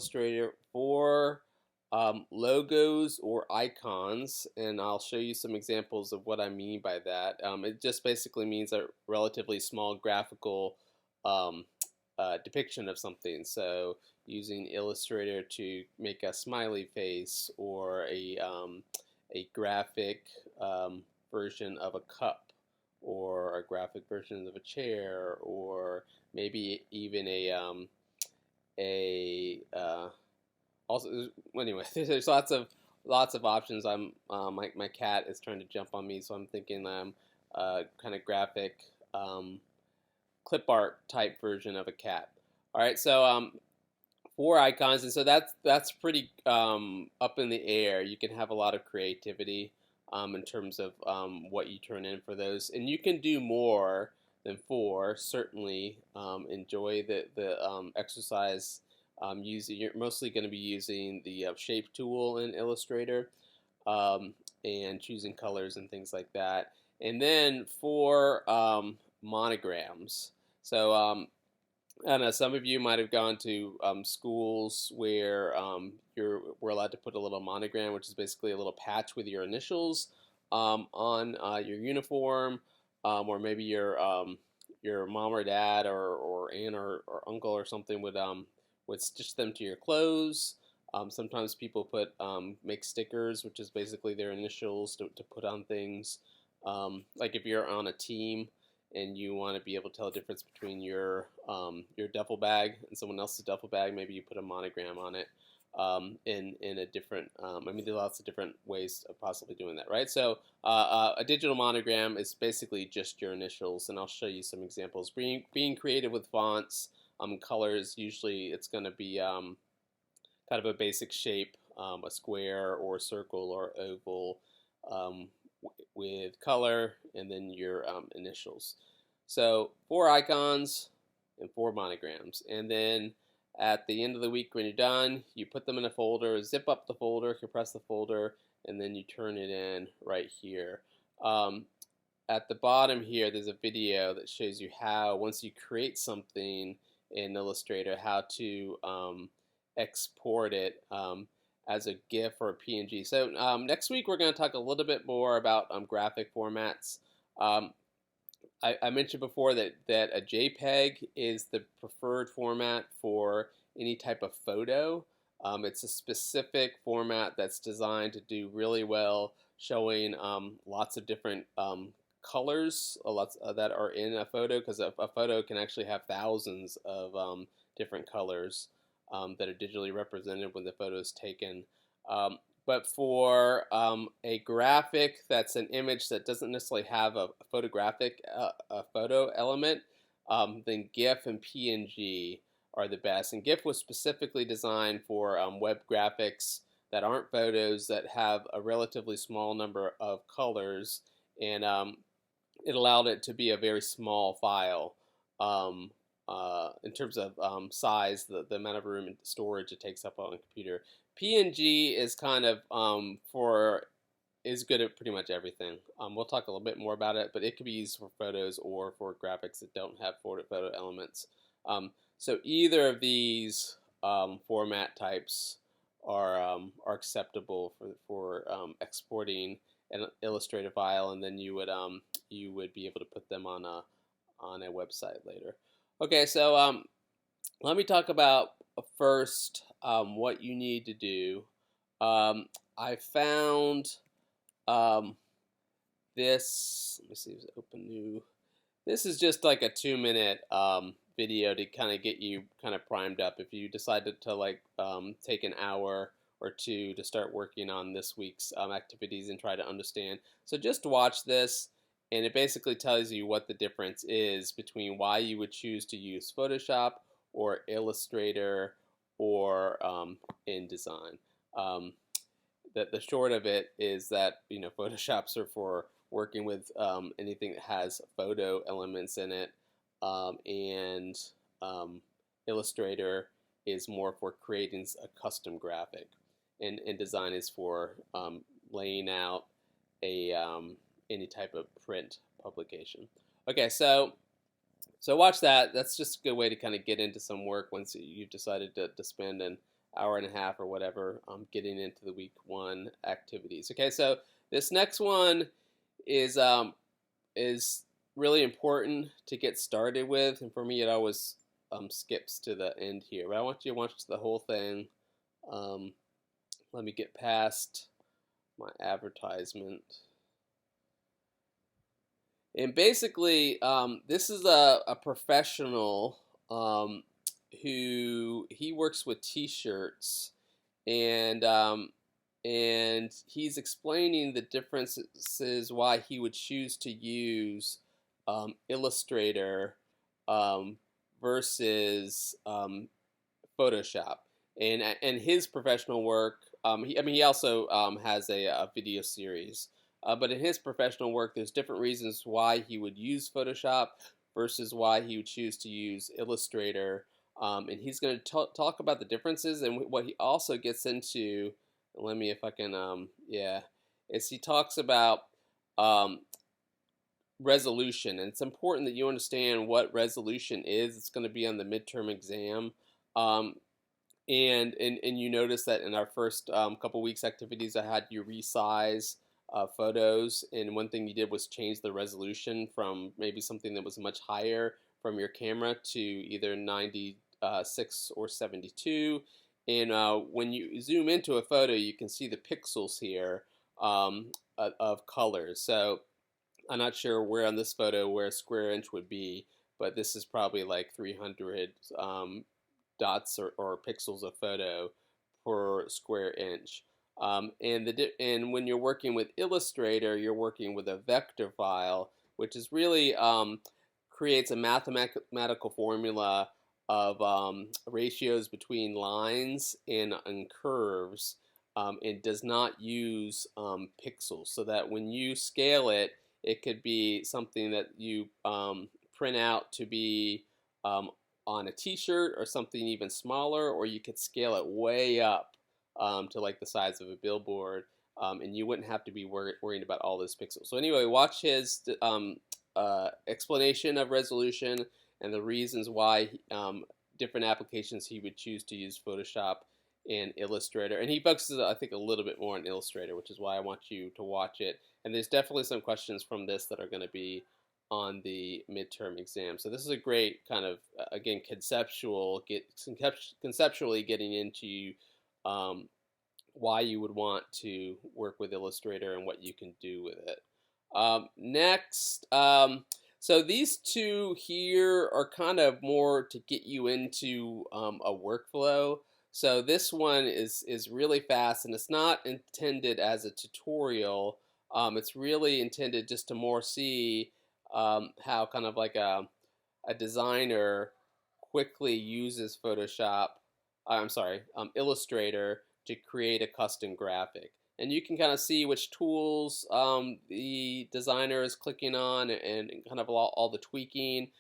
Illustrator for logos or icons, and I'll show you some examples of what I mean by that. It just basically means a relatively small graphical um, depiction of something. So using Illustrator to make a smiley face or a graphic version of a cup or a graphic version of a chair or maybe even a also anyway there's lots of options. My cat is trying to jump on me, so I'm thinking kind of graphic clip art type version of a cat. All right, so four icons, and so that's pretty up in the air. You can have a lot of creativity in terms of what you turn in for those, and you can do more than four. Certainly, enjoy the exercise. You're mostly going to be using the shape tool in Illustrator and choosing colors and things like that. And then for monograms. So I don't know, some of you might have gone to schools where we're allowed to put a little monogram, which is basically a little patch with your initials on your uniform, or maybe your mom or dad or aunt or uncle or something would stitch them to your clothes. Sometimes people make stickers, which is basically their initials to put on things. Like if you're on a team and you want to be able to tell the difference between your duffel bag and someone else's duffel bag, maybe you put a monogram on it in a different. I mean, there are lots of different ways of possibly doing that, right? So a digital monogram is basically just your initials, and I'll show you some examples. Being creative with fonts, colors. Usually, it's going to be kind of a basic shape, a square or a circle or oval. With color and then your initials. So four icons and four monograms. And then at the end of the week when you're done, you put them in a folder, zip up the folder, compress the folder, and then you turn it in right here. At the bottom here, there's a video that shows you how, once you create something in Illustrator, how to export it as a GIF or a PNG. So next week we're going to talk a little bit more about graphic formats. I mentioned before that a JPEG is the preferred format for any type of photo. It's a specific format that's designed to do really well, showing lots of different colors, lots that are in a photo, because a photo can actually have thousands of different colors that are digitally represented when the photo is taken. But for a graphic that's an image that doesn't necessarily have a photographic a photo element, then GIF and PNG are the best. And GIF was specifically designed for web graphics that aren't photos, that have a relatively small number of colors, and it allowed it to be a very small file. In terms of size, the amount of room and storage it takes up on a computer. PNG is kind of is good at pretty much everything. We'll talk a little bit more about it, but it could be used for photos or for graphics that don't have photo elements. So either of these format types are acceptable for exporting an Illustrator file, and then you would be able to put them on a website later. Okay, so let me talk about first what you need to do. I found this. Let me see if it's open new. This is just like a 2-minute video to kind of get you kind of primed up. If you decided to like take an hour or two to start working on this week's activities and try to understand. So just watch this, and it basically tells you what the difference is between why you would choose to use Photoshop or Illustrator or InDesign. The short of it is that Photoshops are for working with anything that has photo elements in it, and Illustrator is more for creating a custom graphic, and InDesign is for laying out any type of print publication. Okay, so watch that. That's just a good way to kind of get into some work once you've decided to spend an hour and a half or whatever, getting into the week 1 activities. Okay, so this next one is really important to get started with, and for me, it always skips to the end here. But I want you to watch the whole thing. Um, Let me get past my advertisement. And basically, this is a professional who he works with T-shirts, and and he's explaining the differences why he would choose to use Illustrator um, versus Photoshop. And his professional work, I mean, he also has a video series. But in his professional work, there's different reasons why he would use Photoshop versus why he would choose to use Illustrator. And he's going to talk about the differences, and what he also gets into. Let me, if I can, yeah, is he talks about um, resolution, and it's important that you understand what resolution is. It's going to be on the midterm exam. Um, and you notice that in our first couple weeks activities, I had you resize photos, and one thing you did was change the resolution from maybe something that was much higher from your camera to either 96 or 72. And when you zoom into a photo, you can see the pixels here of colors. So I'm not sure where on this photo where a square inch would be, but this is probably like 300 dots or pixels of photo per square inch. And when you're working with Illustrator, you're working with a vector file, which is really creates a mathematical formula of ratios between lines and curves, and does not use pixels, so that when you scale it, it could be something that you print out to be on a t-shirt or something even smaller, or you could scale it way up to like the size of a billboard, and you wouldn't have to be worrying about all those pixels. So anyway, watch his explanation of resolution and the reasons why different applications he would choose to use Photoshop and Illustrator. And he focuses, I think, a little bit more on Illustrator, which is why I want you to watch it. And there's definitely some questions from this that are going to be on the midterm exam. So this is a great kind of, again, conceptually getting into why you would want to work with Illustrator and what you can do with it. Next, so these two here are kind of more to get you into a workflow. So this one is really fast, and it's not intended as a tutorial. It's really intended just to more see how kind of like a designer quickly uses Illustrator to create a custom graphic. And you can kind of see which tools the designer is clicking on, and kind of all the tweaking.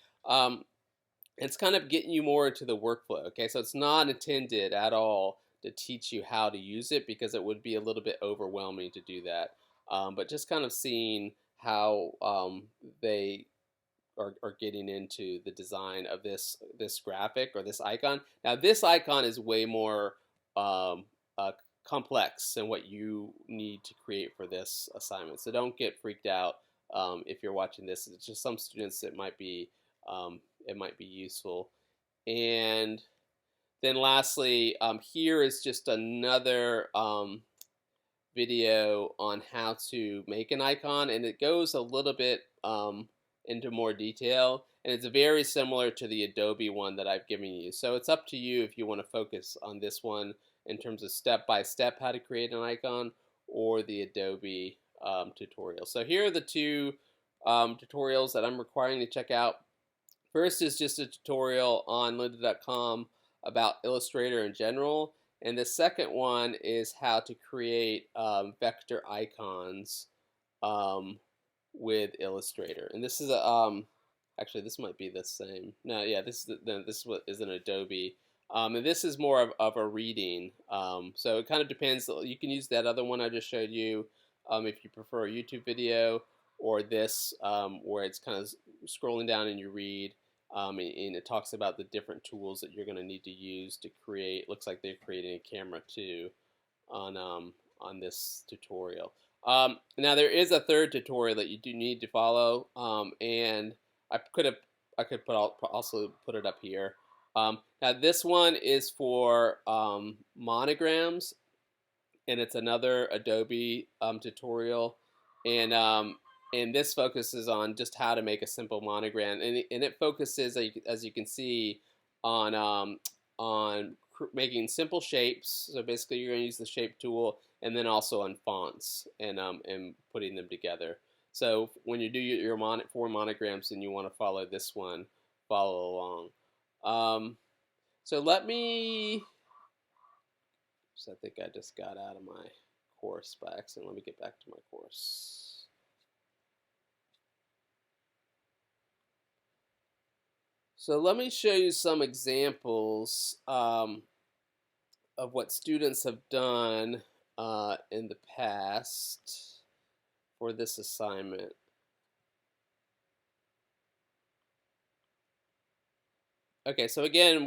It's kind of getting you more into the workflow. Okay, so it's not intended at all to teach you how to use it, because it would be a little bit overwhelming to do that. But just kind of seeing how they are getting into the design of this graphic or this icon. Now this icon is way more complex than what you need to create for this assignment. So don't get freaked out if you're watching this. It's just some students it might be useful. And then lastly, here is just another video on how to make an icon, and it goes a little bit into more detail, and it's very similar to the Adobe one that I've given you. So it's up to you if you want to focus on this one in terms of step-by-step how to create an icon, or the Adobe tutorial. So here are the two tutorials that I'm requiring to check out. First is just a tutorial on lynda.com about Illustrator in general, and the second one is how to create vector icons with Illustrator. And this is a actually this might be the same. No, yeah, this is an Adobe. And this is more of a reading. So it kind of depends. You can use that other one I just showed you if you prefer a YouTube video, or this where it's kind of scrolling down and you read. and it talks about the different tools that you're going to need to use to create. Looks like they're creating a camera too on this tutorial. Now there is a third tutorial that you do need to follow, and I could also put it up here. Now this one is for monograms, and it's another Adobe tutorial, and and this focuses on just how to make a simple monogram, and it focuses, as you can see, on making simple shapes. So basically, you're going to use the shape tool, and then also on fonts and putting them together. So when you do your four monograms and you want to follow this one, follow along. So let me. So I think I just got out of my course by accident. Let me get back to my course. So let me show you some examples of what students have done in the past for this assignment. Okay, so again,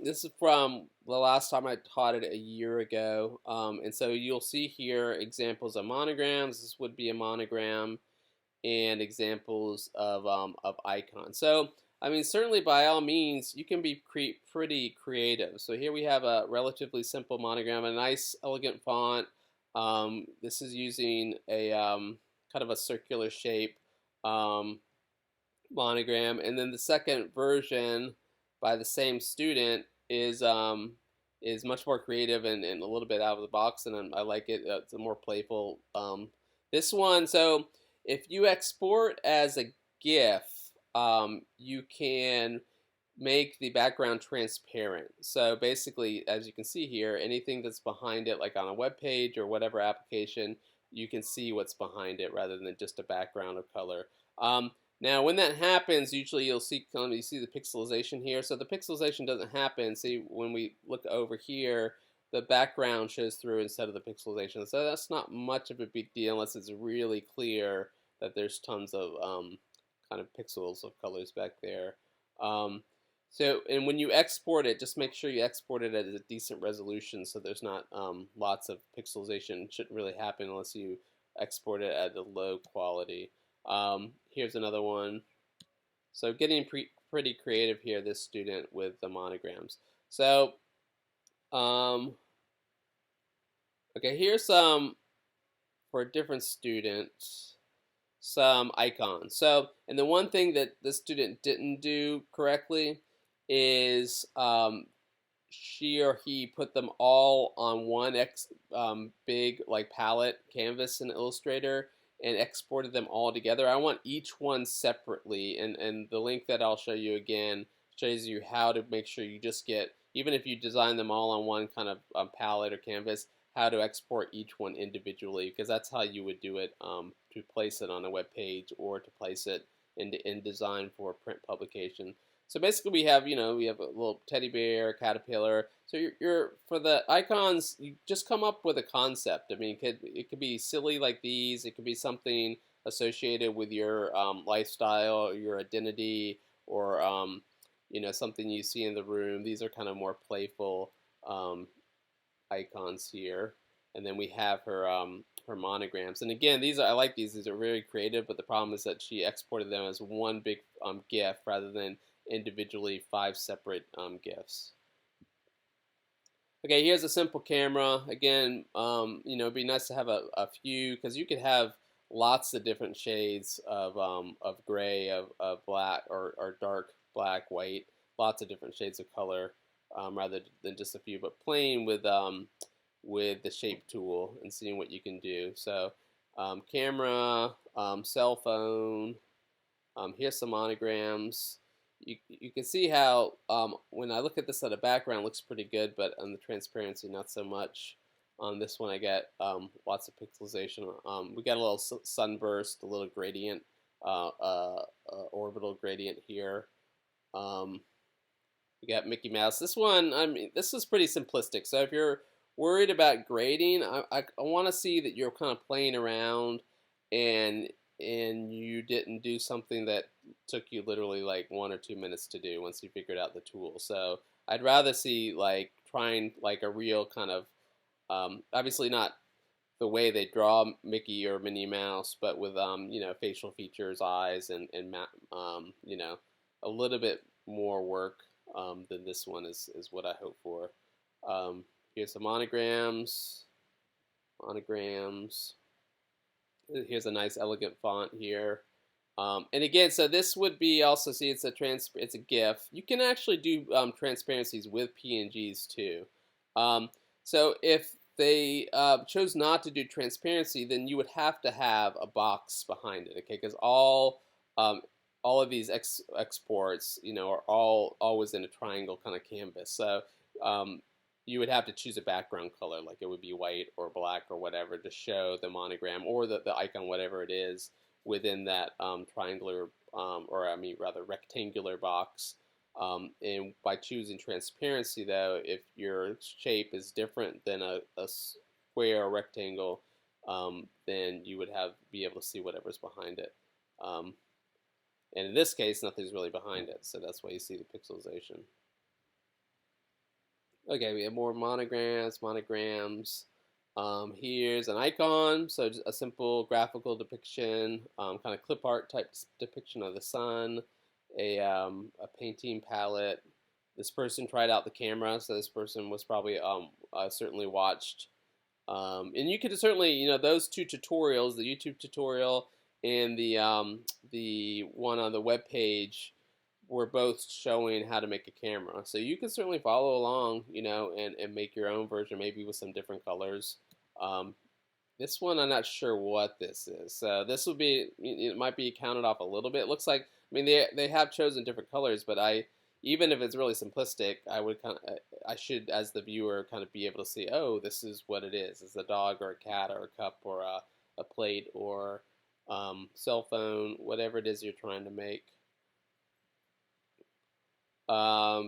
this is from the last time I taught it a year ago, and so you'll see here examples of monograms. This would be a monogram, and examples of icons. So I mean, certainly by all means, you can be pretty creative. So here we have a relatively simple monogram, a nice, elegant font. This is using a kind of a circular shape monogram, and then the second version by the same student is much more creative and a little bit out of the box, and I like it. It's a more playful. This one, so if you export as a GIF, you can make the background transparent. So basically, as you can see here, anything that's behind it, like on a web page or whatever application, you can see what's behind it rather than just a background of color. Now, when that happens, usually you see the pixelization here. So the pixelization doesn't happen. See, when we look over here, the background shows through instead of the pixelization. So that's not much of a big deal unless it's really clear that there's tons of kind of pixels of colors back there. And when you export it, just make sure you export it at a decent resolution so there's not lots of pixelization. It shouldn't really happen unless you export it at a low quality. Here's another one. So getting pretty creative here, this student with the monograms. So, okay, here's some, for a different student, some icons. So, and the one thing that the student didn't do correctly is she or he put them all on one big like palette canvas in Illustrator and exported them all together. I want each one separately, and the link that I'll show you again shows you how to make sure you just get, even if you design them all on one kind of palette or canvas, how to export each one individually, because that's how you would do it to place it on a web page or to place it in design for print publication. So basically, we have a little teddy bear, caterpillar. So you're for the icons, you just come up with a concept. I mean, it could be silly like these. It could be something associated with your lifestyle, or your identity, or something you see in the room. These are kind of more playful icons here. And then we have her her monograms. And again, I like these. These are very creative. But the problem is that she exported them as one big GIF rather than individually 5 separate GIFs. Okay, here's a simple camera. Again, it'd be nice to have a few, because you could have lots of different shades of gray, of black, or dark black, white, lots of different shades of color, rather than just a few. But playing with the shape tool and seeing what you can do. So, camera, cell phone. Here's some monograms. You can see how when I look at this at a background, it looks pretty good, but on the transparency, not so much. On this one, I get lots of pixelization. We got a little sunburst, a little gradient, orbital gradient here. We got Mickey Mouse. This one, I mean, this is pretty simplistic. So if you're worried about grading, I want to see that you're kind of playing around and and you didn't do something that took you literally like 1 or 2 minutes to do once you figured out the tool. So I'd rather see like trying like a real kind of obviously not the way they draw Mickey or Minnie Mouse, but with facial features, eyes, and a little bit more work than this one is what I hope for. Here's some monograms. Monograms. Here's a nice elegant font here. And again, so this would be also, see, it's a GIF. You can actually do transparencies with PNGs too. So if they chose not to do transparency, then you would have to have a box behind it, okay? Because all of these exports, are all always in a triangle kind of canvas. So you would have to choose a background color, like it would be white or black or whatever, to show the monogram or the icon, whatever it is, within that triangular, or I mean rather rectangular box. And by choosing transparency, though, if your shape is different than a square or rectangle, then you would be able to see whatever's behind it. And in this case, nothing's really behind it, so that's why you see the pixelization. Okay, we have more monograms. Here's an icon, so just a simple graphical depiction, kind of clip art type depiction of the sun, a painting palette. This person tried out the camera, so this person was probably certainly watched. And you could certainly, those two tutorials, the YouTube tutorial and the one on the web page, were both showing how to make a camera. So you can certainly follow along, and make your own version, maybe with some different colors. This one, I'm not sure what this is. So this will be, it might be counted off a little bit. It looks like, I mean, they have chosen different colors, but even if it's really simplistic, I should, as the viewer, kind of be able to see, oh, this is what it is. It's a dog or a cat or a cup or a plate or cell phone, whatever it is you're trying to make.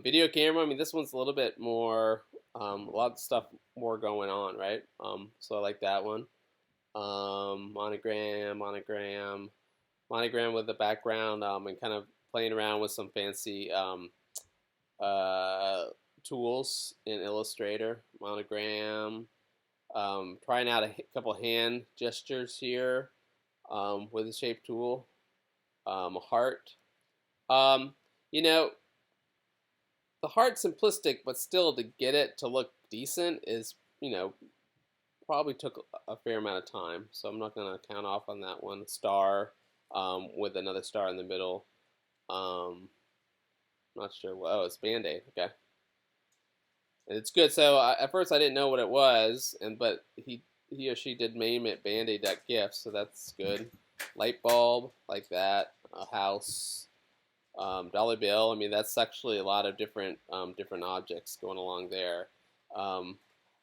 Video camera, I mean, this one's a little bit more, a lot of stuff more going on, right? So I like that one. Monogram with the background, and kind of playing around with some fancy tools in Illustrator. Monogram, trying out a couple hand gestures here with the shape tool. A heart. The heart's simplistic, but still to get it to look decent is, probably took a fair amount of time. So I'm not going to count off on that one. Star with another star in the middle. Not sure. Oh, it's Band-Aid. Okay. And it's good. So at first I didn't know what it was, but he or she did name it Band-Aid.gif, so that's good. Light bulb, like that. A house. Dollar bill. I mean, that's actually a lot of different objects going along there.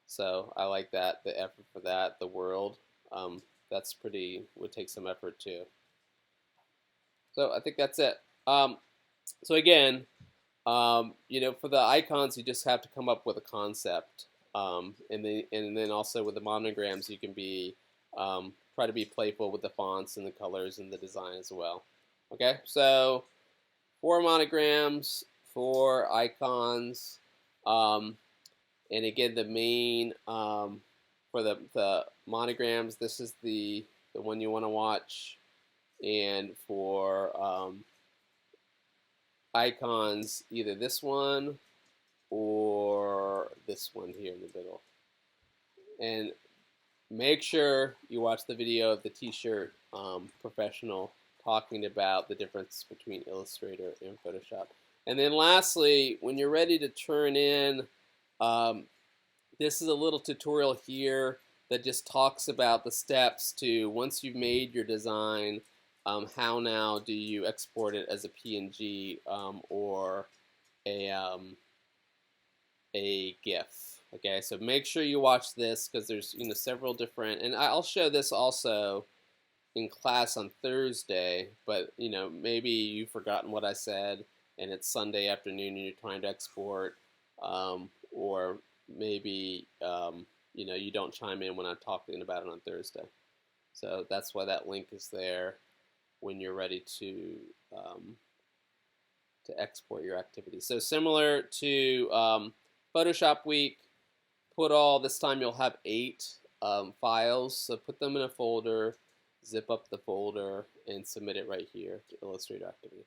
So I like that, the effort for that. The world, that's would take some effort too. So I think that's it. So again, for the icons, you just have to come up with a concept, and then also with the monograms, you can try to be playful with the fonts and the colors and the design as well. Okay, so 4 monograms, 4 icons, and again, the main for the monograms, this is the one you want to watch, and for icons, either this one or this one here in the middle. And make sure you watch the video of the t-shirt professional talking about the difference between Illustrator and Photoshop. And then lastly, when you're ready to turn in, this is a little tutorial here that just talks about the steps to, once you've made your design, how now do you export it as a PNG or a GIF. Okay, so make sure you watch this because there's several different, and I'll show this also in class on Thursday, but maybe you've forgotten what I said and it's Sunday afternoon and you're trying to export, or maybe you don't chime in when I'm talking about it on Thursday. So that's why that link is there. when you're ready to export your activities. So similar to Photoshop Week, this time you'll have 8 files. So put them in a folder, zip up the folder, and submit it right here to Illustrator Activity.